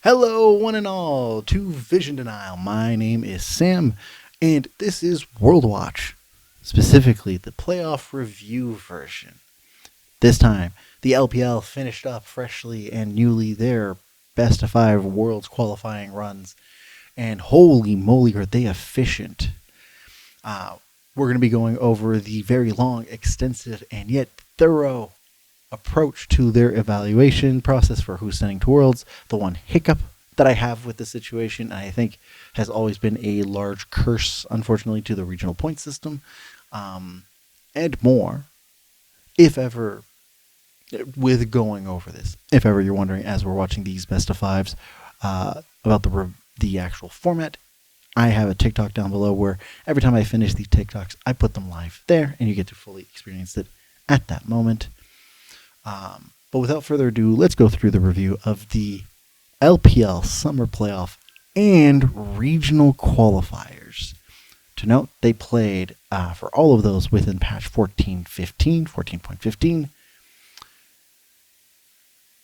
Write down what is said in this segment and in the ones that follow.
Hello, one and all, to Vision Denial. My name is Sam, and this is World Watch, specifically the playoff review version. This time, the LPL finished up freshly and newly their best of 5 Worlds qualifying runs, and holy moly are they efficient. We're going to be going over the very long, extensive, and yet thorough approach to their evaluation process for who's sending to Worlds. The one hiccup that I have with the situation, I think, has always been a large curse, unfortunately, to the regional point system, and more, if ever, with going over this. If ever you're wondering, as we're watching these best of 5s, about the actual format, I have a TikTok down below where every time I finish these TikToks, I put them live there, and you get to fully experience it at that moment. But without further ado, let's go through the review of the LPL Summer Playoff and Regional Qualifiers. To note, they played for all of those within patch 14.15.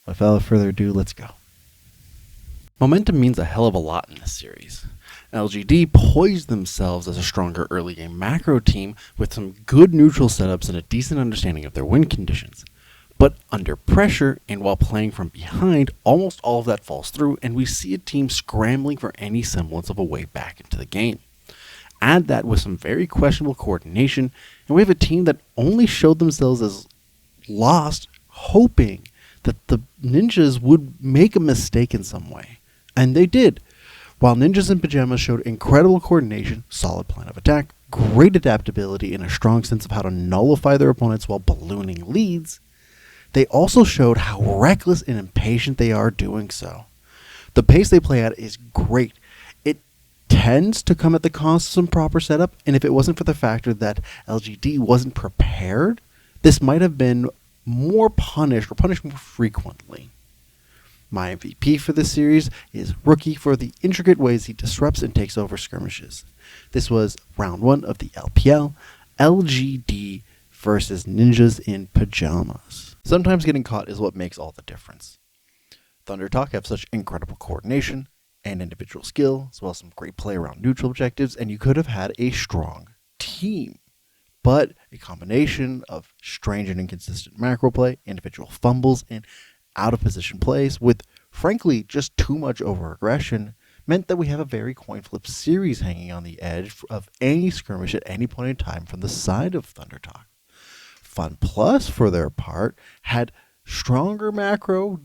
Without further ado, let's go. Momentum means a hell of a lot in this series. LGD poised themselves as a stronger early game macro team with some good neutral setups and a decent understanding of their win conditions. But under pressure and while playing from behind, almost all of that falls through, and we see a team scrambling for any semblance of a way back into the game. Add that with some very questionable coordination, and we have a team that only showed themselves as lost, hoping that the Ninjas would make a mistake in some way. And they did. While Ninjas and Pyjamas showed incredible coordination, solid plan of attack, great adaptability, and a strong sense of how to nullify their opponents while ballooning leads, they also showed how reckless and impatient they are doing so. The pace they play at is great. It tends to come at the cost of some proper setup, and if it wasn't for the factor that LGD wasn't prepared, this might have been more punished more frequently. My MVP for this series is Rookie for the intricate ways he disrupts and takes over skirmishes. This was round 1 of the LPL, LGD versus Ninjas in Pyjamas. Sometimes getting caught is what makes all the difference. ThunderTalk have such incredible coordination and individual skill, as well as some great play around neutral objectives, and you could have had a strong team. But a combination of strange and inconsistent macro play, individual fumbles, and out-of-position plays with, frankly, just too much over-aggression meant that we have a very coin-flip series hanging on the edge of any skirmish at any point in time from the side of ThunderTalk. FunPlus, for their part, had stronger macro,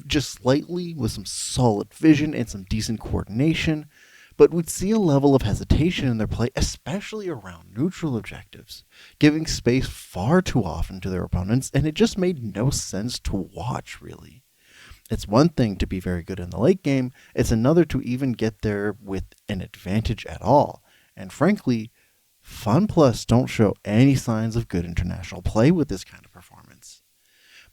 just slightly, with some solid vision and some decent coordination, but we'd see a level of hesitation in their play, especially around neutral objectives, giving space far too often to their opponents, and it just made no sense to watch, really. It's one thing to be very good in the late game, it's another to even get there with an advantage at all, and frankly, FunPlus don't show any signs of good international play with this kind of performance.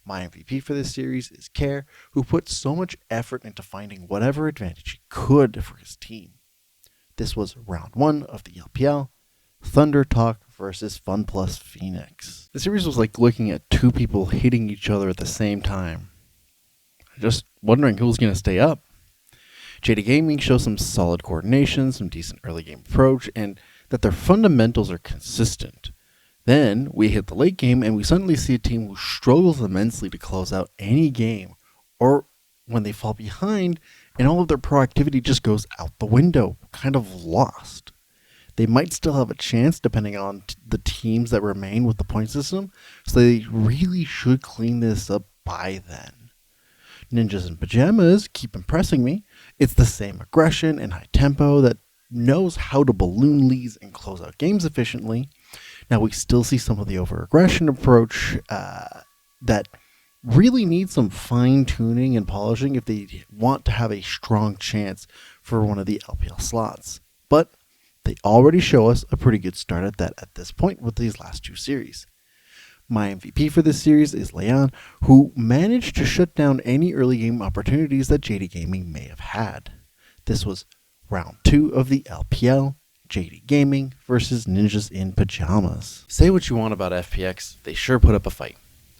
My MVP for this series is Care, who put so much effort into finding whatever advantage he could for his team. This was round 1 of the LPL, ThunderTalk versus FunPlus Pheonix. The series was like looking at two people hitting each other at the same time. Just wondering who's going to stay up. JD Gaming shows some solid coordination, some decent early game approach, and that their fundamentals are consistent. Then we hit the late game and we suddenly see a team who struggles immensely to close out any game, or when they fall behind and all of their proactivity just goes out the window, kind of lost. They might still have a chance depending on the teams that remain with the point system, so they really should clean this up by then. Ninjas in Pyjamas keep impressing me. It's the same aggression and high tempo that knows how to balloon leads and close out games efficiently. Now we still see some of the over-aggression approach that really needs some fine-tuning and polishing if they want to have a strong chance for one of the LPL slots. But they already show us a pretty good start at that at this point with these last 2 series. My MVP for this series is Leon, who managed to shut down any early game opportunities that JD Gaming may have had. This was round 2 of the LPL, JD Gaming versus Ninjas in Pyjamas. Say what you want about FPX, they sure put up a fight.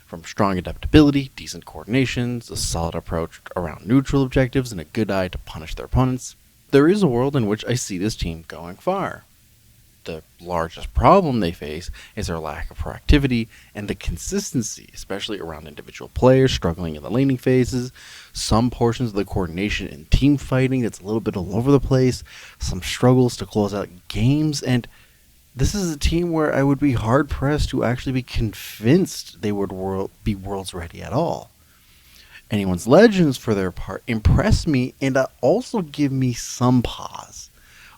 From strong adaptability, decent coordinations, a solid approach around neutral objectives, and a good eye to punish their opponents, there is a world in which I see this team going far. The largest problem they face is their lack of proactivity and the consistency, especially around individual players struggling in the laning phases, some portions of the coordination in team fighting that's a little bit all over the place, some struggles to close out games, and this is a team where I would be hard-pressed to actually be convinced they would be Worlds ready at all. Anyone's Legends, for their part, impress me and also give me some pause.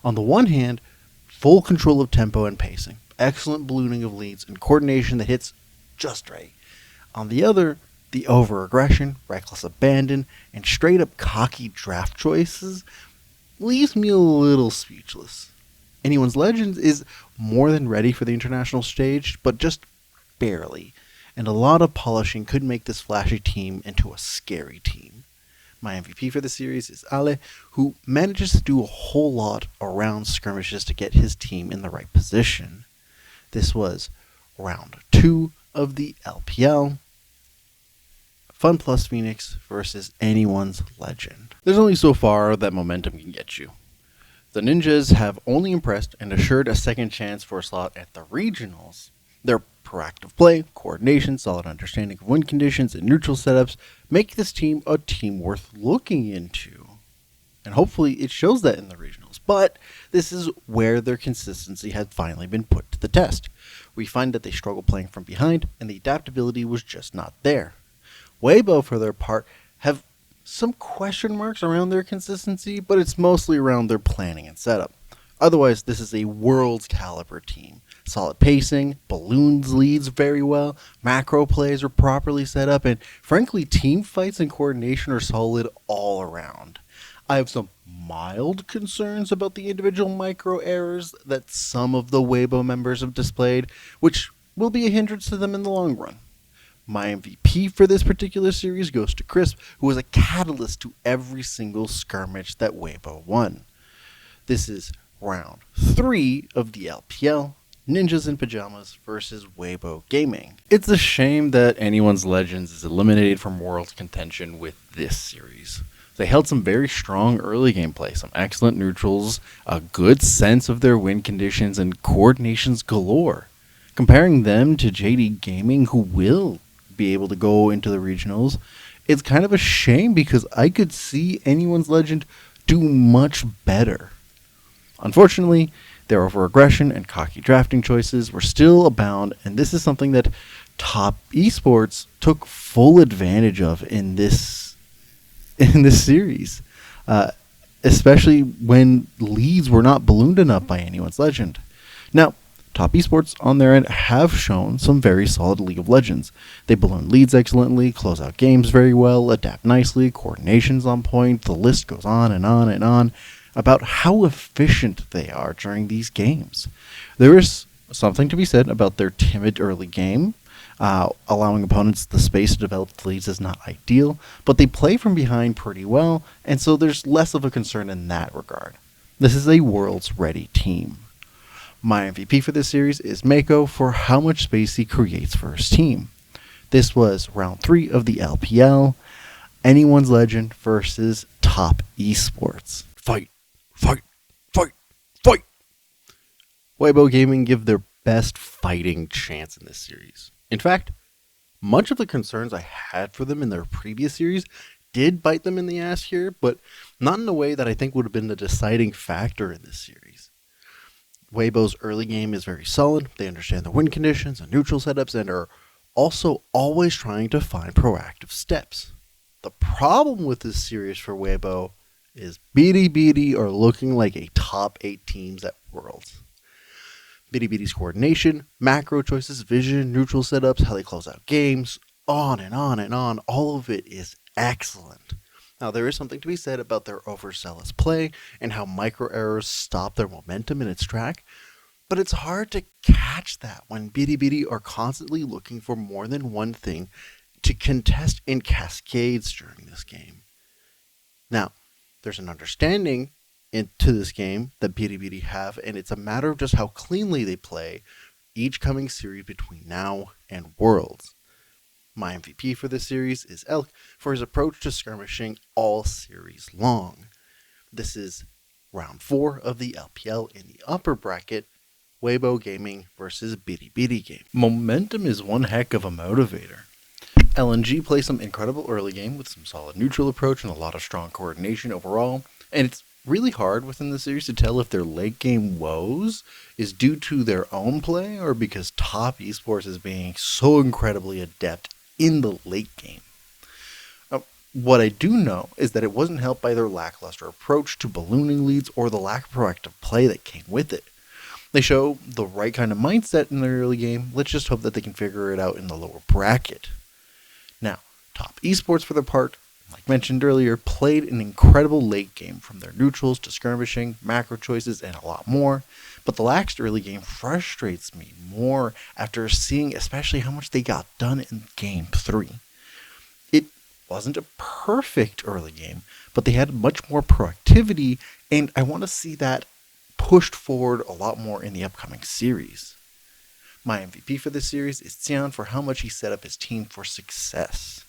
On the one hand, full control of tempo and pacing, excellent ballooning of leads, and coordination that hits just right. On the other, the over-aggression, reckless abandon, and straight-up cocky draft choices leaves me a little speechless. Anyone's Legends is more than ready for the international stage, but just barely, and a lot of polishing could make this flashy team into a scary team. My MVP for the series is Ale, who manages to do a whole lot around skirmishes to get his team in the right position. This was round 2 of the LPL. FunPlus Pheonix versus Anyone's Legend. There's only so far that momentum can get you. The Ninjas have only impressed and assured a second chance for a slot at the regionals. Their proactive play, coordination, solid understanding of win conditions, and neutral setups make this team a team worth looking into. And hopefully it shows that in the regionals. But this is where their consistency had finally been put to the test. We find that they struggle playing from behind, and the adaptability was just not there. Weibo, for their part, have some question marks around their consistency, but it's mostly around their planning and setup. Otherwise, this is a world's caliber team. Solid pacing, balloons leads very well, macro plays are properly set up, and frankly, team fights and coordination are solid all around. I have some mild concerns about the individual micro errors that some of the Weibo members have displayed, which will be a hindrance to them in the long run. My MVP for this particular series goes to Crisp, who was a catalyst to every single skirmish that Weibo won. This is round 3 of the LPL, Ninjas in Pyjamas versus Weibo Gaming. It's a shame that Anyone's Legends is eliminated from Worlds contention with this series. They held some very strong early gameplay, some excellent neutrals, a good sense of their win conditions, and coordinations galore. Comparing them to JD Gaming, who will be able to go into the regionals, it's kind of a shame because I could see Anyone's Legend do much better. Unfortunately, their over-aggression and cocky drafting choices were still abound, and this is something that Top Esports took full advantage of in this series, especially when leads were not ballooned enough by Anyone's Legend. Now, Top Esports, on their end, have shown some very solid League of Legends. They balloon leads excellently, close out games very well, adapt nicely, coordination's on point, the list goes on and on and on about how efficient they are during these games. There is something to be said about their timid early game. Allowing opponents the space to develop leads is not ideal, but they play from behind pretty well, and so there's less of a concern in that regard. This is a Worlds ready team. My MVP for this series is Mako for how much space he creates for his team. This was round 3 of the LPL, Anyone's Legend versus Top Esports. Fight, fight, fight, fight! Weibo Gaming give their best fighting chance in this series. In fact, much of the concerns I had for them in their previous series did bite them in the ass here, but not in a way that I think would have been the deciding factor in this series. Weibo's early game is very solid. They understand the win conditions and neutral setups and are also always trying to find proactive steps. The problem with this series for Weibo is Bilibili are looking like a top 8 teams at Worlds. Bilibili's coordination, macro choices, vision, neutral setups, how they close out games, on and on and on, all of it is excellent. Now, there is something to be said about their overzealous play and how micro errors stop their momentum in its track, but it's hard to catch that when Bilibili are constantly looking for more than one thing to contest in cascades during this game. Now, there's an understanding into this game that Bilibili have, and it's a matter of just how cleanly they play each coming series between now and Worlds. My MVP for this series is Elk for his approach to skirmishing all series long. This is round 4 of the LPL in the upper bracket, Weibo Gaming versus Bilibili Game. Momentum is one heck of a motivator. LNG plays some incredible early game with some solid neutral approach and a lot of strong coordination overall, and it's really hard within the series to tell if their late game woes is due to their own play or because Top Esports is being so incredibly adept in the late game. What I do know is that it wasn't helped by their lackluster approach to ballooning leads or the lack of proactive play that came with it. They show the right kind of mindset in their early game. Let's just hope that they can figure it out in the lower bracket. Now, Top Esports, for their part, like mentioned earlier, played an incredible late game from their neutrals to skirmishing, macro choices, and a lot more. But the lax early game frustrates me more after seeing especially how much they got done in Game 3. It wasn't a perfect early game, but they had much more proactivity, and I want to see that pushed forward a lot more in the upcoming series. My MVP for this series is Xian for how much he set up his team for success.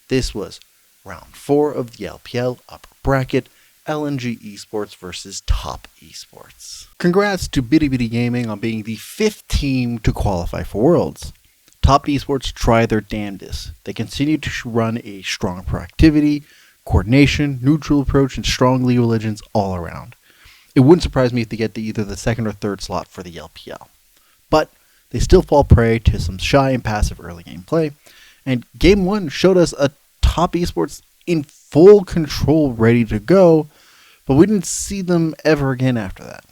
This was round 4 of the LPL upper bracket, LNG Esports versus Top Esports. Congrats to Bilibili Gaming on being the 5th team to qualify for Worlds. Top Esports tried their damnedest. They continued to run a strong proactivity, coordination, neutral approach, and strong League of Legends all around. It wouldn't surprise me if they get either the 2nd or 3rd slot for the LPL. But they still fall prey to some shy and passive early game play, and Game 1 showed us a Top Esports in full control ready to go, but we didn't see them ever again after that.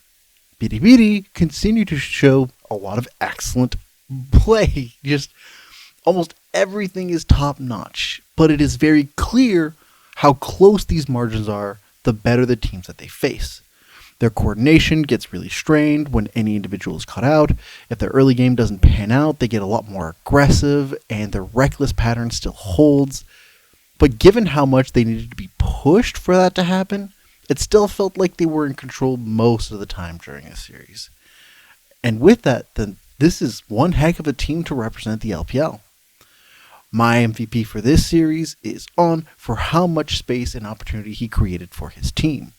Bilibili continued to show a lot of excellent play. Just almost everything is top notch, but it is very clear how close these margins are the better the teams that they face. Their coordination gets really strained when any individual is caught out. If their early game doesn't pan out, they get a lot more aggressive, and their reckless pattern still holds. But given how much they needed to be pushed for that to happen, it still felt like they were in control most of the time during the series. And with that, then this is one heck of a team to represent the LPL. My MVP for this series is On for how much space and opportunity he created for his team.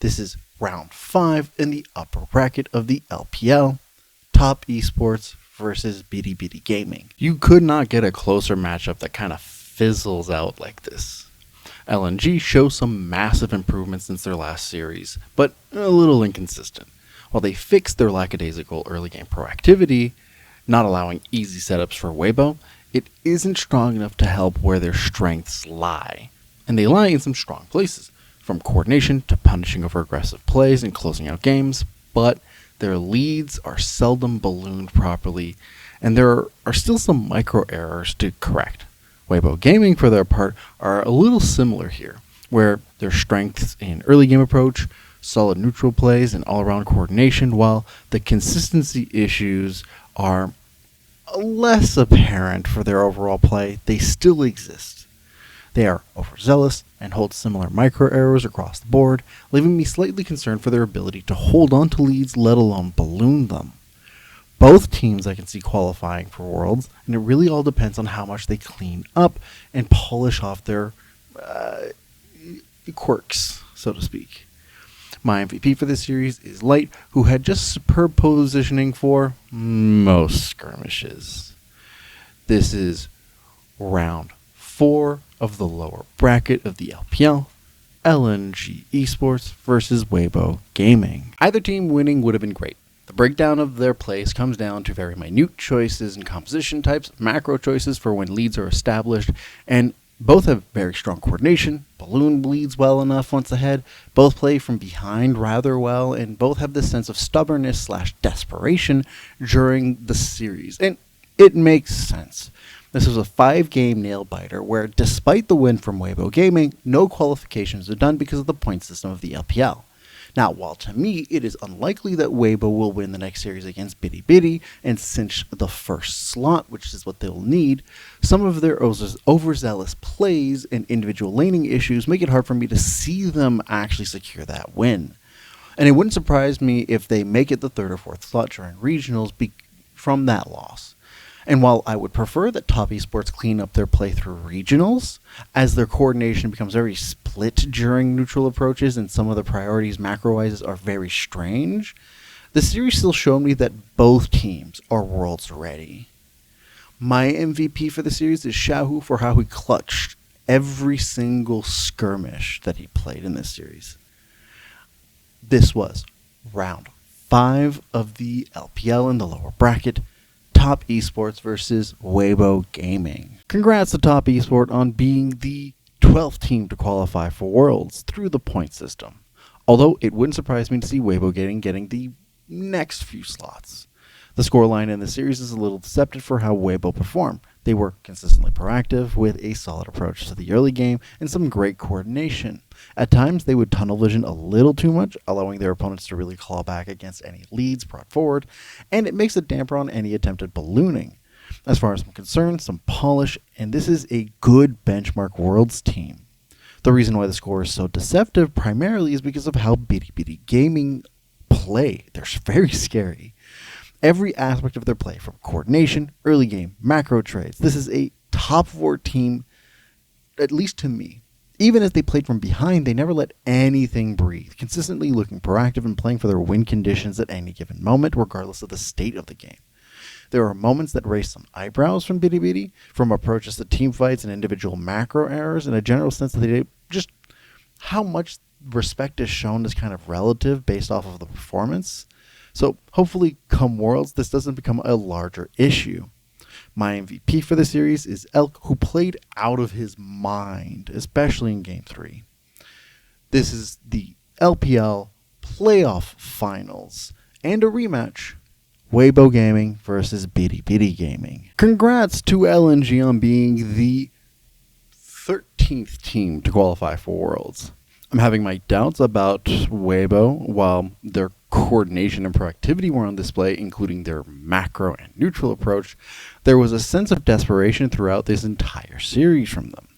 This is round 5 in the upper bracket of the LPL, Top Esports versus Bilibili Gaming. You could not get a closer matchup that kind of fizzles out like this. LNG shows some massive improvements since their last series, but a little inconsistent. While they fixed their lackadaisical early game proactivity, not allowing easy setups for Weibo, it isn't strong enough to help where their strengths lie. And they lie in some strong places, from coordination to punishing over aggressive plays and closing out games, but their leads are seldom ballooned properly, and there are still some micro errors to correct. Weibo Gaming, for their part, are a little similar here, where their strengths in early game approach, solid neutral plays, and all-around coordination, while the consistency issues are less apparent for their overall play, they still exist. They are overzealous and hold similar micro errors across the board, leaving me slightly concerned for their ability to hold on to leads, let alone balloon them. Both teams I can see qualifying for Worlds, and it really all depends on how much they clean up and polish off their quirks, so to speak. My MVP for this series is Light, who had just superb positioning for most skirmishes. This is round 4 of the lower bracket of the LPL, LNG Esports versus Weibo Gaming. Either team winning would have been great. The breakdown of their plays comes down to very minute choices in composition types, macro choices for when leads are established, and both have very strong coordination. Balloon bleeds well enough once ahead, both play from behind rather well, and both have this sense of stubbornness / desperation during the series. And it makes sense. This was a 5-game nail-biter where, despite the win from Weibo Gaming, no qualifications were done because of the point system of the LPL. Now, while to me it is unlikely that Weibo will win the next series against Bilibili and cinch the first slot, which is what they'll need, some of their overzealous plays and individual laning issues make it hard for me to see them actually secure that win. And it wouldn't surprise me if they make it the third or fourth slot during regionals from that loss. And while I would prefer that Top Esports clean up their play through regionals, as their coordination becomes very split during neutral approaches and some of the priorities macro-wise are very strange, the series still showed me that both teams are worlds ready. My MVP for the series is Xiaohu for how he clutched every single skirmish that he played in this series. This was round 5 of the LPL in the lower bracket. Top Esports versus Weibo Gaming. Congrats to Top Esport on being the 12th team to qualify for Worlds through the point system. Although it wouldn't surprise me to see Weibo getting the next few slots. The scoreline in the series is a little deceptive for how Weibo performed. They were consistently proactive with a solid approach to the early game and some great coordination. At times, they would tunnel vision a little too much, allowing their opponents to really claw back against any leads brought forward, and it makes a damper on any attempted ballooning. As far as I'm concerned, some polish, and this is a good benchmark Worlds team. The reason why the score is so deceptive primarily is because of how Bilibili Gaming play. They're very scary. Every aspect of their play, from coordination, early game, macro trades. This is a top 4 team, at least to me. Even as they played from behind, they never let anything breathe, consistently looking proactive and playing for their win conditions at any given moment, regardless of the state of the game. There are moments that raise some eyebrows from Bilibili, from approaches to team fights and individual macro errors, and a general sense that they just how much respect is shown is kind of relative based off of the performance. So hopefully come Worlds, this doesn't become a larger issue. My MVP for the series is Elk, who played out of his mind, especially in Game 3. This is the LPL Playoff Finals and a rematch. Weibo Gaming versus Bilibili Gaming. Congrats to LNG on being the 13th team to qualify for Worlds. I'm having my doubts about Weibo. While their coordination and proactivity were on display, including their macro and neutral approach, there was a sense of desperation throughout this entire series from them.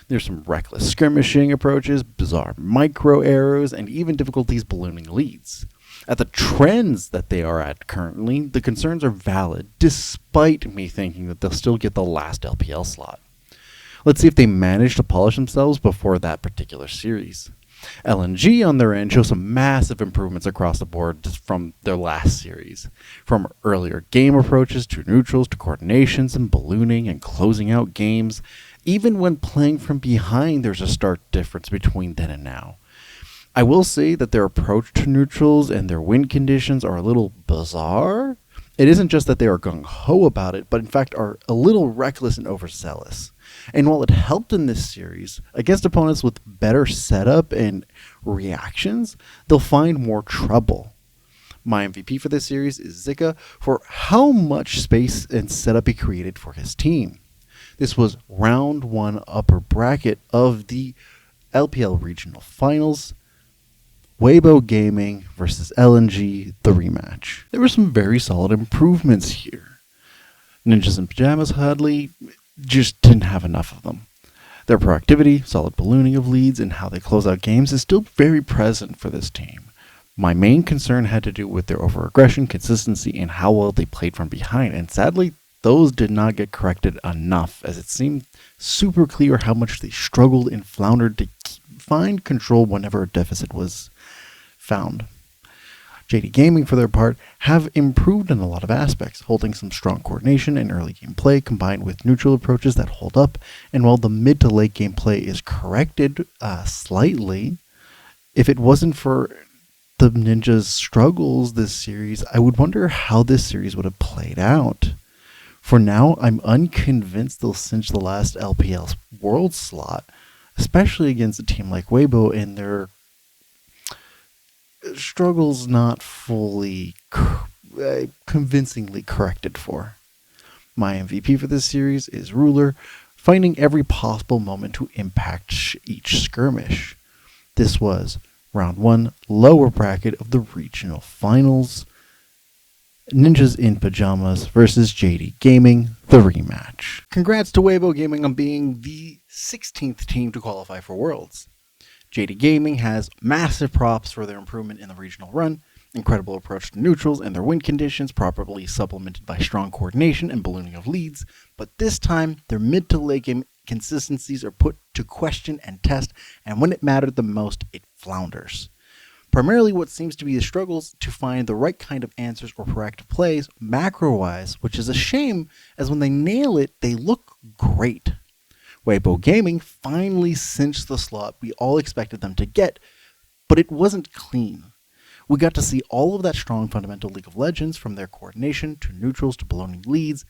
There's some reckless skirmishing approaches, bizarre micro arrows, and even difficulties ballooning leads. At the trends that they are at currently, the concerns are valid, despite me thinking that they'll still get the last LPL slot. Let's see if they manage to polish themselves before that particular series. LNG on their end show some massive improvements across the board just from their last series. From earlier game approaches to neutrals to coordinations and ballooning and closing out games. Even when playing from behind, there's a stark difference between then and now. I will say that their approach to neutrals and their win conditions are a little bizarre. It isn't just that they are gung-ho about it, but in fact are a little reckless and overzealous. And while it helped in this series, against opponents with better setup and reactions, they'll find more trouble. My MVP for this series is Zika for how much space and setup he created for his team. This was round 1 upper bracket of the LPL Regional Finals. Weibo Gaming versus LNG, the rematch. There were some very solid improvements here. Ninjas in Pyjamas hardly just didn't have enough of them. Their proactivity, solid ballooning of leads, and how they close out games is still very present for this team. My main concern had to do with their overaggression, consistency, and how well they played from behind, and sadly, those did not get corrected enough, as it seemed super clear how much they struggled and floundered to find control whenever a deficit was found. JD Gaming, for their part, have improved in a lot of aspects, holding some strong coordination and early game play combined with neutral approaches that hold up, and while the mid to late game play is corrected slightly, if it wasn't for the Ninjas' struggles this series, I would wonder how this series would have played out. For now, I'm unconvinced they'll cinch the last LPL World slot, especially against a team like Weibo and their struggles not fully convincingly corrected for. My MVP for this series is Ruler, finding every possible moment to impact each skirmish. This was Round 1, lower bracket of the regional finals. Ninjas in Pyjamas versus JD Gaming, the rematch. Congrats to Weibo Gaming on being the 16th team to qualify for Worlds. JD Gaming has massive props for their improvement in the regional run, incredible approach to neutrals and their win conditions, properly supplemented by strong coordination and ballooning of leads, but this time their mid to late game consistencies are put to question and test, and when it mattered the most, it flounders. Primarily what seems to be the struggles to find the right kind of answers or proactive plays macro-wise, which is a shame as when they nail it, they look great. Weibo Gaming finally cinched the slot we all expected them to get, but it wasn't clean. We got to see all of that strong fundamental League of Legends from their coordination to neutrals to ballooning leads,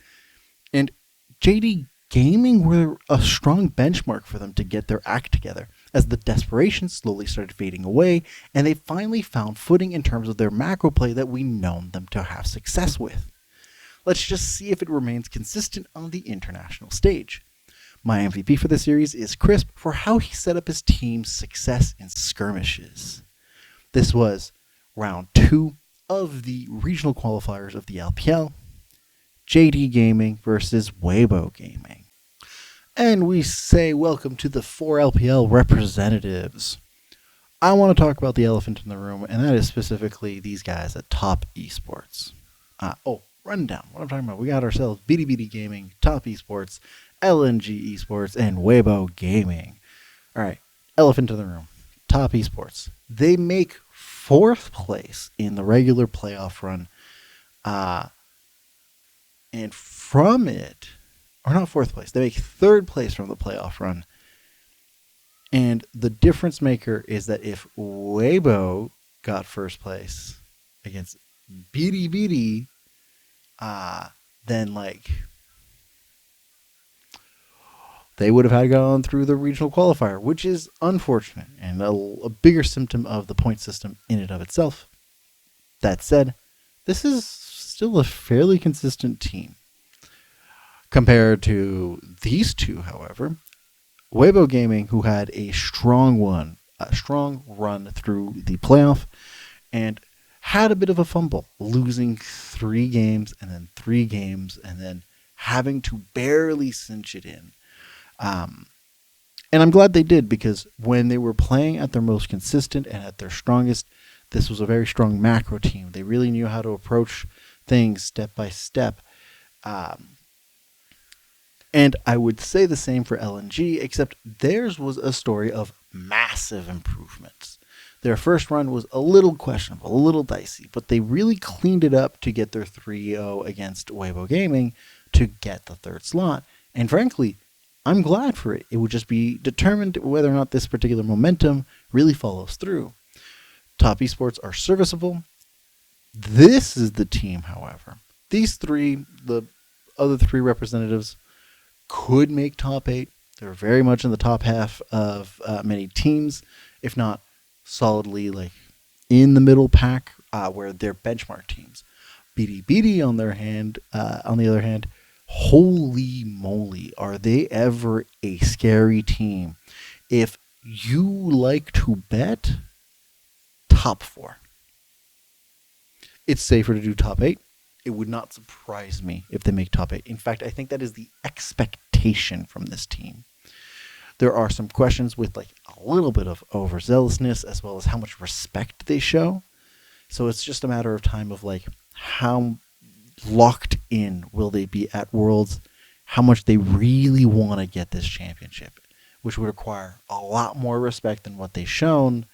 and JD Gaming were a strong benchmark for them to get their act together as the desperation slowly started fading away and they finally found footing in terms of their macro play that we known them to have success with. Let's just see if it remains consistent on the international stage. My MVP for this series is Crisp for how he set up his team's success in skirmishes. This was round 2 of the regional qualifiers of the LPL. JD Gaming versus Weibo Gaming. And we say welcome to the 4 LPL representatives. I want to talk about the elephant in the room, and that is specifically these guys at Top Esports. Rundown. What I'm talking about. We got ourselves Bilibili Gaming, Top Esports, LNG Esports, and Weibo Gaming. All right, elephant in the room. Top Esports. They make 4th place in the regular playoff run. And from it, or not 4th place, they make 3rd place from the playoff run. And the difference maker is that if Weibo got 1st place against Bilibili, then they would have had gone through the regional qualifier, which is unfortunate and a bigger symptom of the point system in and of itself. That said, this is still a fairly consistent team. Compared to these two, however, Weibo Gaming, who had a strong run through the playoff and had a bit of a fumble, losing 3 games and then 3 games and then having to barely cinch it in. And I'm glad they did, because when they were playing at their most consistent and at their strongest, this was a very strong macro team. They really knew how to approach things step by step. And I would say the same for LNG, except theirs was a story of massive improvements. Their first run was a little questionable, a little dicey, but they really cleaned it up to get their 3-0 against Weibo Gaming to get the 3rd slot. And frankly, I'm glad for it. It would just be determined whether or not this particular momentum really follows through. Top Esports are serviceable. This is the team, however. These 3, the other 3 representatives, could make top 8. They're very much in the top half of many teams, if not solidly in the middle pack, where they're benchmark teams. Bilibili, on the other hand, holy moly, are they ever a scary team. If you like to bet, top 4. It's safer to do top 8. It would not surprise me if they make top 8. In fact, I think that is the expectation from this team. There are some questions with a little bit of overzealousness, as well as how much respect they show. So it's just a matter of time of how locked in will they be at Worlds, how much they really want to get this championship, which would require a lot more respect than what they've shown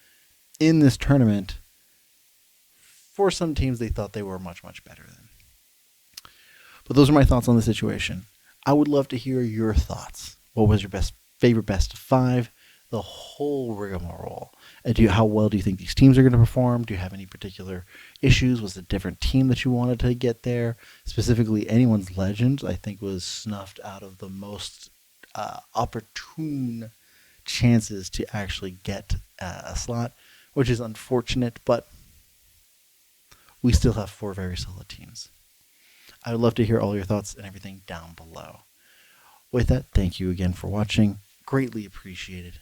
in this tournament. For some teams, they thought they were much, much better than. But those are my thoughts on the situation. I would love to hear your thoughts. What was your favorite best of 5? The whole rigmarole. How well do you think these teams are going to perform? Do you have any particular issues? Was it a different team that you wanted to get there? Specifically, anyone's Legends, I think, was snuffed out of the most opportune chances to actually get a slot, which is unfortunate, but we still have 4 very solid teams. I would love to hear all your thoughts and everything down below. With that, thank you again for watching. Greatly appreciated.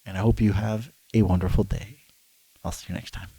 And I hope you have a wonderful day. I'll see you next time.